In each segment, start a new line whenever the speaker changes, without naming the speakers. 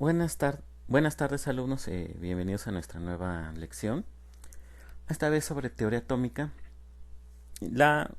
Buenas tardes, alumnos, bienvenidos a nuestra nueva lección, esta vez sobre teoría atómica. La,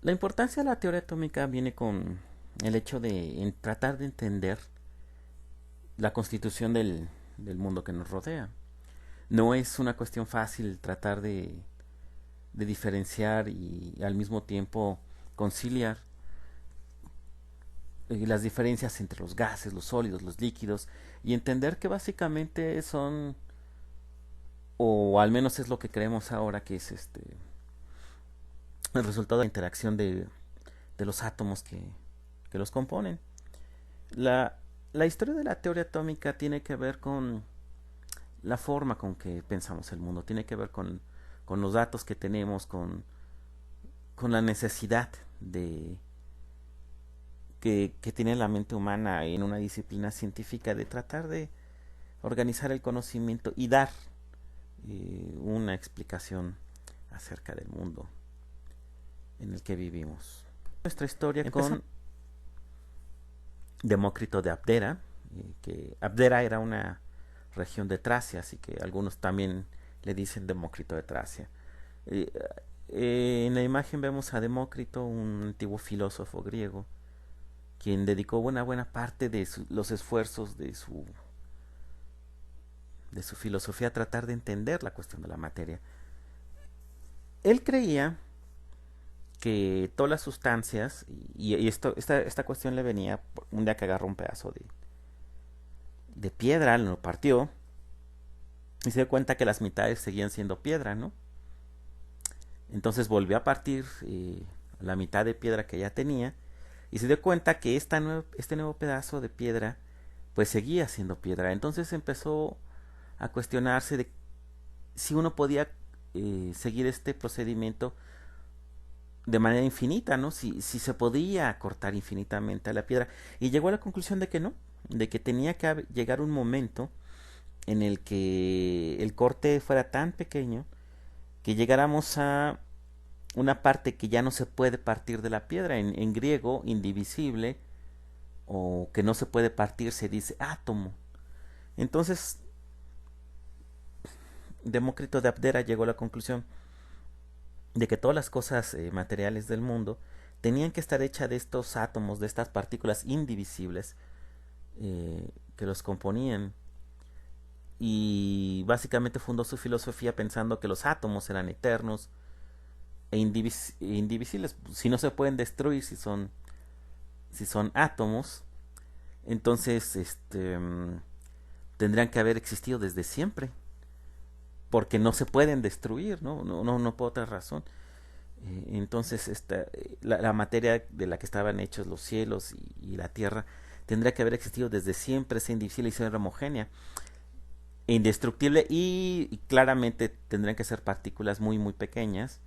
la importancia de la teoría atómica viene con el hecho de tratar de entender la constitución del mundo que nos rodea. No es una cuestión fácil tratar de diferenciar y al mismo tiempo conciliar las diferencias entre los gases, los sólidos, los líquidos, y entender que básicamente son, o al menos es lo que creemos ahora, que es el resultado de la interacción de los átomos que los componen. La, la historia de la teoría atómica tiene que ver con la forma con que pensamos el mundo, tiene que ver con los datos que tenemos, con la necesidad que tiene la mente humana en una disciplina científica de tratar de organizar el conocimiento y dar una explicación acerca del mundo en el que vivimos. Nuestra historia con Demócrito de Abdera, que Abdera era una región de Tracia, así que algunos también le dicen Demócrito de Tracia. En la imagen vemos a Demócrito, un antiguo filósofo griego, quien dedicó una buena parte de los esfuerzos de su filosofía a tratar de entender la cuestión de la materia. Él creía que todas las sustancias, y esta cuestión le venía un día que agarró un pedazo de piedra, lo partió, y se dio cuenta que las mitades seguían siendo piedra, ¿no? Entonces volvió a partir la mitad de piedra que ya tenía, y se dio cuenta que este nuevo pedazo de piedra pues seguía siendo piedra. Entonces empezó a cuestionarse de si uno podía seguir este procedimiento de manera infinita, ¿no? Si se podía cortar infinitamente a la piedra. Y llegó a la conclusión de que no, de que tenía que llegar un momento en el que el corte fuera tan pequeño que llegáramos a una parte que ya no se puede partir de la piedra. En griego, indivisible, o que no se puede partir, se dice átomo. Entonces, Demócrito de Abdera llegó a la conclusión de que todas las cosas materiales del mundo tenían que estar hechas de estos átomos, de estas partículas indivisibles que los componían. Y básicamente fundó su filosofía pensando que los átomos eran eternos e indivisibles. Si no se pueden destruir, si son átomos, entonces tendrían que haber existido desde siempre, porque no se pueden destruir, no por otra razón. Entonces la materia de la que estaban hechos los cielos y la tierra tendría que haber existido desde siempre, ser indivisible y ser homogénea, indestructible, y claramente tendrían que ser partículas muy muy pequeñas,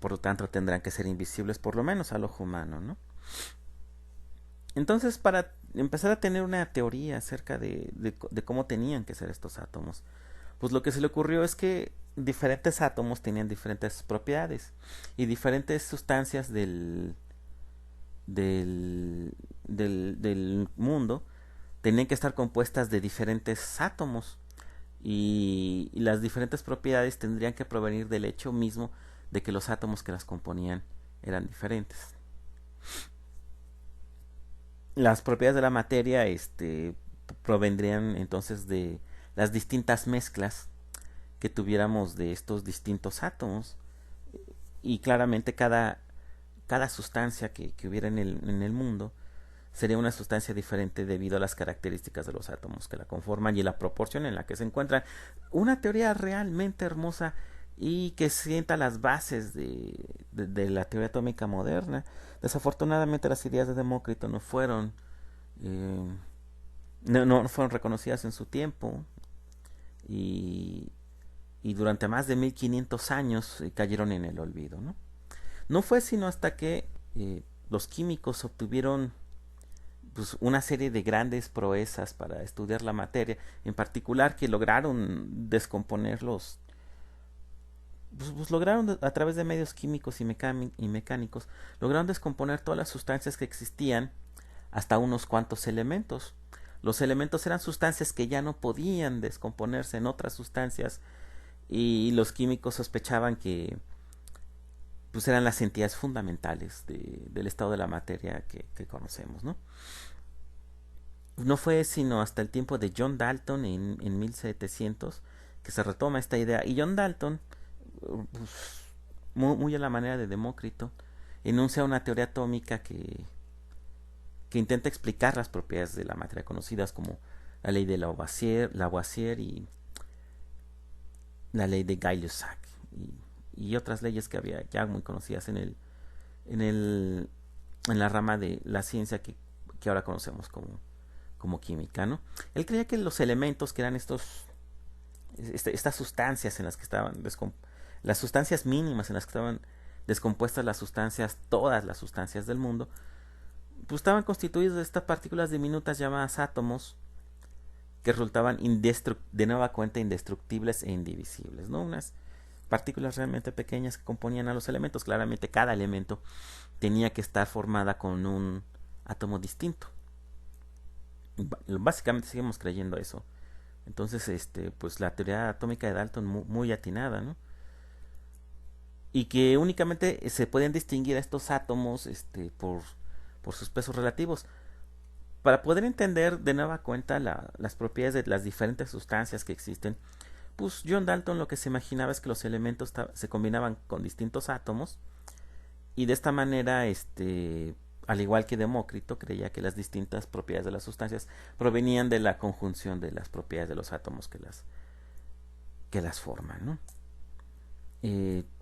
por lo tanto tendrán que ser invisibles, por lo menos al ojo humano, ¿no? Entonces, para empezar a tener una teoría acerca de cómo tenían que ser estos átomos, pues lo que se le ocurrió es que diferentes átomos tenían diferentes propiedades, y diferentes sustancias del mundo tenían que estar compuestas de diferentes átomos, y las diferentes propiedades tendrían que provenir del hecho mismo de que los átomos que las componían eran diferentes. Las propiedades de la materia provendrían entonces de las distintas mezclas que tuviéramos de estos distintos átomos, y claramente cada sustancia que hubiera en el mundo sería una sustancia diferente debido a las características de los átomos que la conforman y la proporción en la que se encuentran. Una teoría realmente hermosa y que sienta las bases de la teoría atómica moderna. Desafortunadamente las ideas de Demócrito no fueron no fueron reconocidas en su tiempo, y durante más de 1500 años cayeron en el olvido, ¿no? No fue sino hasta que los químicos obtuvieron pues una serie de grandes proezas para estudiar la materia, en particular que lograron descomponer pues lograron a través de medios químicos y mecánicos, lograron descomponer todas las sustancias que existían hasta unos cuantos elementos, Los elementos eran sustancias que ya no podían descomponerse en otras sustancias y los químicos sospechaban que pues eran las entidades fundamentales del estado de la materia que conocemos, ¿no? No fue sino hasta el tiempo de John Dalton en 1700 que se retoma esta idea. Y John Dalton, pues, muy a la manera de Demócrito, enuncia una teoría atómica que intenta explicar las propiedades de la materia conocidas como la ley de Lavoisier y la ley de Gay-Lussac y otras leyes que había ya muy conocidas en la rama de la ciencia que ahora conocemos como química, ¿no? Él creía que los elementos que eran estas sustancias en las que estaban las sustancias mínimas en las que estaban descompuestas todas las sustancias del mundo, pues estaban constituidos de estas partículas diminutas llamadas átomos que resultaban de nueva cuenta indestructibles e indivisibles, ¿no? Unas partículas realmente pequeñas que componían a los elementos. Claramente cada elemento tenía que estar formada con un átomo distinto. Básicamente seguimos creyendo eso. Entonces, pues la teoría atómica de Dalton muy atinada, ¿no? Y que únicamente se podían distinguir a estos átomos por sus pesos relativos. Para poder entender de nueva cuenta las propiedades de las diferentes sustancias que existen, pues John Dalton lo que se imaginaba es que los elementos se combinaban con distintos átomos y de esta manera, al igual que Demócrito, creía que las distintas propiedades de las sustancias provenían de la conjunción de las propiedades de los átomos que las forman, ¿no?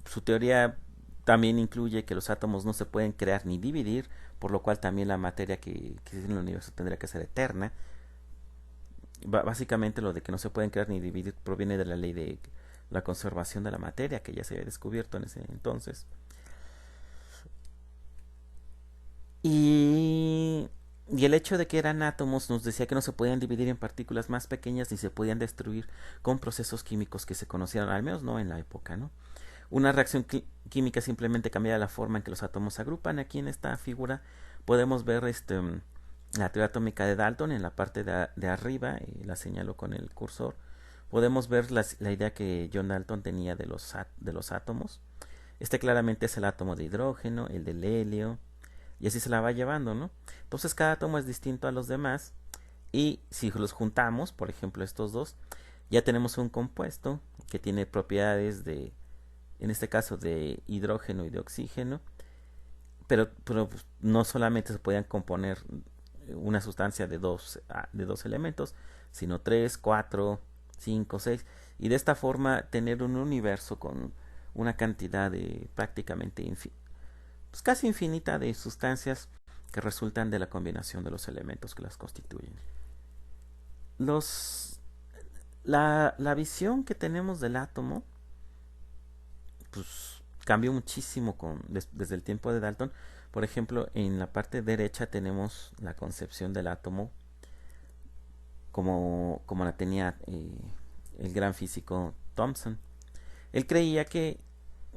Su teoría también incluye que los átomos no se pueden crear ni dividir, por lo cual también la materia que existe en el universo tendría que ser eterna. Básicamente lo de que no se pueden crear ni dividir proviene de la ley de la conservación de la materia que ya se había descubierto en ese entonces. Y el hecho de que eran átomos nos decía que no se podían dividir en partículas más pequeñas ni se podían destruir con procesos químicos que se conocieran, al menos no en la época, ¿no? Una reacción química simplemente cambia la forma en que los átomos se agrupan. Aquí en esta figura podemos ver la teoría atómica de Dalton en la parte de arriba, y la señalo con el cursor. Podemos ver la idea que John Dalton tenía de los átomos. Claramente es el átomo de hidrógeno, el del helio, y así se la va llevando, ¿no? Entonces cada átomo es distinto a los demás, y si los juntamos, por ejemplo estos dos, ya tenemos un compuesto que tiene propiedades en este caso de hidrógeno y de oxígeno, pero pues, no solamente se podían componer una sustancia de dos elementos, sino 3, 4, 5, 6, y de esta forma tener un universo con una cantidad de prácticamente pues casi infinita de sustancias que resultan de la combinación de los elementos que las constituyen. La visión que tenemos del átomo pues cambió muchísimo desde el tiempo de Dalton. Por ejemplo, en la parte derecha tenemos la concepción del átomo como la tenía el gran físico Thomson. Él creía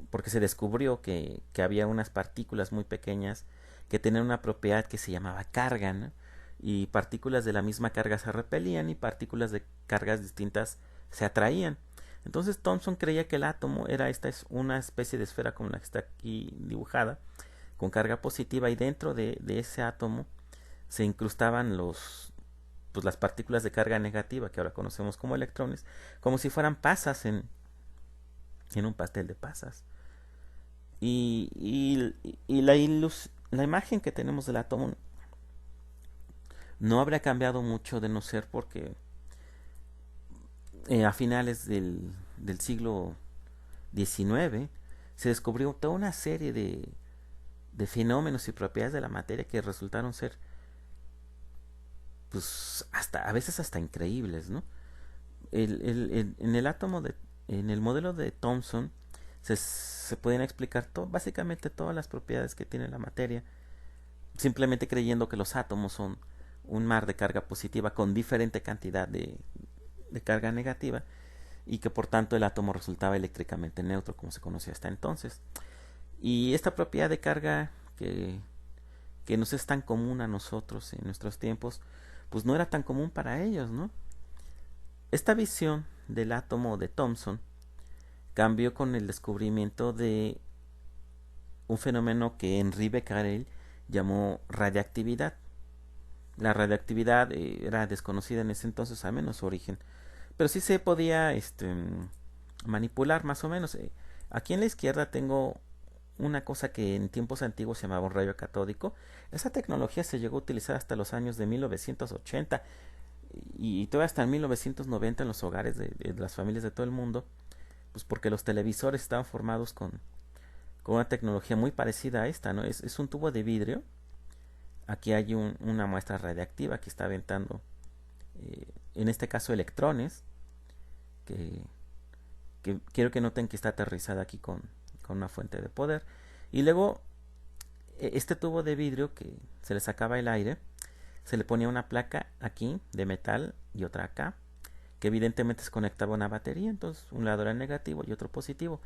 porque se descubrió que había unas partículas muy pequeñas que tenían una propiedad que se llamaba carga, ¿no? Y partículas de la misma carga se repelían y partículas de cargas distintas se atraían. Entonces Thomson creía que el átomo es una especie de esfera como la que está aquí dibujada, con carga positiva, y dentro de ese átomo se incrustaban las partículas de carga negativa, que ahora conocemos como electrones, como si fueran pasas en un pastel de pasas. Y la imagen que tenemos del átomo no habría cambiado mucho, de no ser porque a finales del siglo XIX se descubrió toda una serie de fenómenos y propiedades de la materia que resultaron ser pues a veces hasta increíbles, ¿no? En el modelo de Thomson se pueden explicar básicamente todas las propiedades que tiene la materia, simplemente creyendo que los átomos son un mar de carga positiva con diferente cantidad de carga negativa, y que por tanto el átomo resultaba eléctricamente neutro como se conocía hasta entonces. Y esta propiedad de carga que que nos es tan común a nosotros en nuestros tiempos, pues no era tan común para ellos, ¿no? Esta visión del átomo de Thomson cambió con el descubrimiento de un fenómeno que Henri Becquerel llamó radiactividad. La radiactividad era desconocida en ese entonces, al menos su origen, pero sí se podía manipular más o menos. Aquí en la izquierda tengo una cosa que en tiempos antiguos se llamaba un rayo catódico. Esa tecnología se llegó a utilizar hasta los años de 1980 y todavía hasta en 1990 en los hogares de las familias de todo el mundo, pues porque los televisores estaban formados con una tecnología muy parecida a esta, ¿no? Es un tubo de vidrio. Aquí hay una muestra radiactiva que está aventando, en este caso, electrones, que quiero que noten que está aterrizada aquí con una fuente de poder. Y luego, este tubo de vidrio que se le sacaba el aire, se le ponía una placa aquí de metal y otra acá, que evidentemente se conectaba a una batería, entonces un lado era negativo y otro positivo.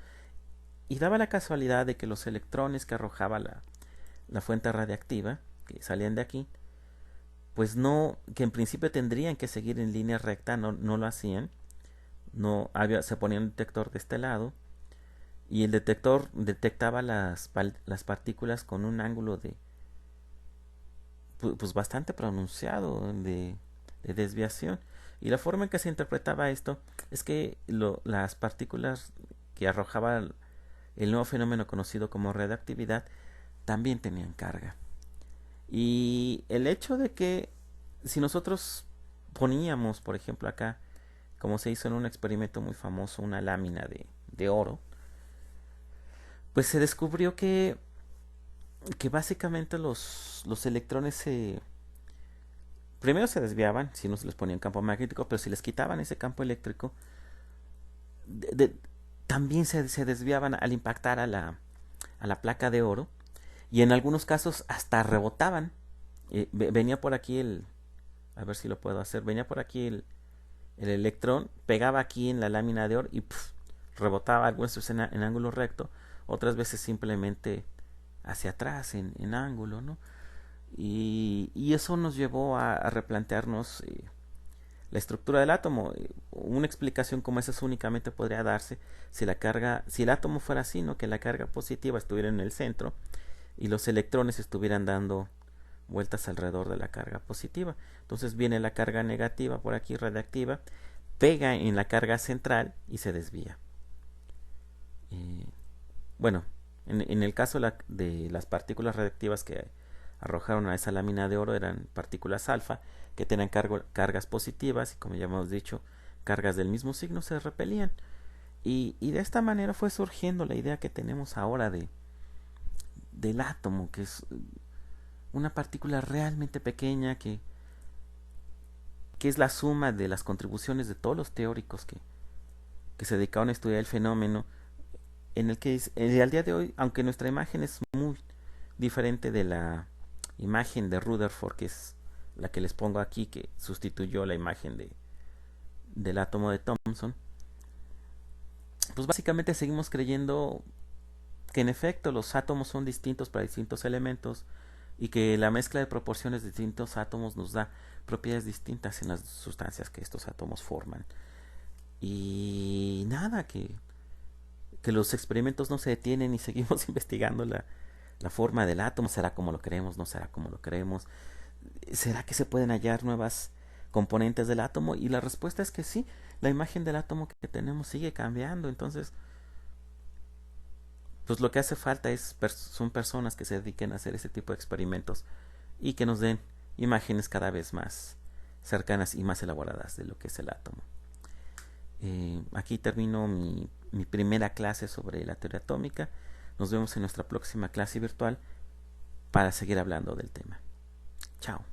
Y daba la casualidad de que los electrones que arrojaba la fuente radiactiva, que salían de aquí, pues no, que en principio tendrían que seguir en línea recta, no lo hacían. Se ponía un detector de este lado y el detector detectaba las partículas con un ángulo pues bastante pronunciado de desviación. Y la forma en que se interpretaba esto es que las partículas que arrojaba el nuevo fenómeno conocido como radioactividad también tenían carga. Y el hecho de que si nosotros poníamos, por ejemplo acá, como se hizo en un experimento muy famoso, una lámina de oro, pues se descubrió que básicamente los electrones primero se desviaban si no se les ponía un campo magnético, pero si les quitaban ese campo eléctrico, también se desviaban al impactar a la placa de oro, y en algunos casos hasta rebotaban. Venía por aquí a ver si lo puedo hacer, venía por aquí el electrón, pegaba aquí en la lámina de oro y rebotaba, algunas veces en ángulo recto, otras veces simplemente hacia atrás en ángulo, ¿no? Y eso nos llevó a replantearnos la estructura del átomo. Una explicación como esa únicamente podría darse si el átomo fuera así, ¿no? Que la carga positiva estuviera en el centro y los electrones estuvieran dando vueltas alrededor de la carga positiva. Entonces viene la carga negativa por aquí, radiactiva, pega en la carga central y se desvía. Bueno, en el caso de las partículas radiactivas que arrojaron a esa lámina de oro, eran partículas alfa que tenían cargas positivas y, como ya hemos dicho, cargas del mismo signo, se repelían. Y de esta manera fue surgiendo la idea que tenemos ahora del átomo, que es una partícula realmente pequeña que es la suma de las contribuciones de todos los teóricos que se dedicaron a estudiar el fenómeno, en el que al día de hoy, aunque nuestra imagen es muy diferente de la imagen de Rutherford, que es la que les pongo aquí, que sustituyó la imagen del átomo de Thomson, pues básicamente seguimos creyendo que en efecto los átomos son distintos para distintos elementos y que la mezcla de proporciones de distintos átomos nos da propiedades distintas en las sustancias que estos átomos forman. Y nada, que los experimentos no se detienen y seguimos investigando la forma del átomo. ¿Será como lo creemos? ¿No será como lo creemos? ¿Será que se pueden hallar nuevas componentes del átomo? Y la respuesta es que sí. La imagen del átomo que tenemos sigue cambiando. Entonces, pues lo que hace falta son personas que se dediquen a hacer ese tipo de experimentos y que nos den imágenes cada vez más cercanas y más elaboradas de lo que es el átomo. Aquí termino mi primera clase sobre la teoría atómica. Nos vemos en nuestra próxima clase virtual para seguir hablando del tema. Chao.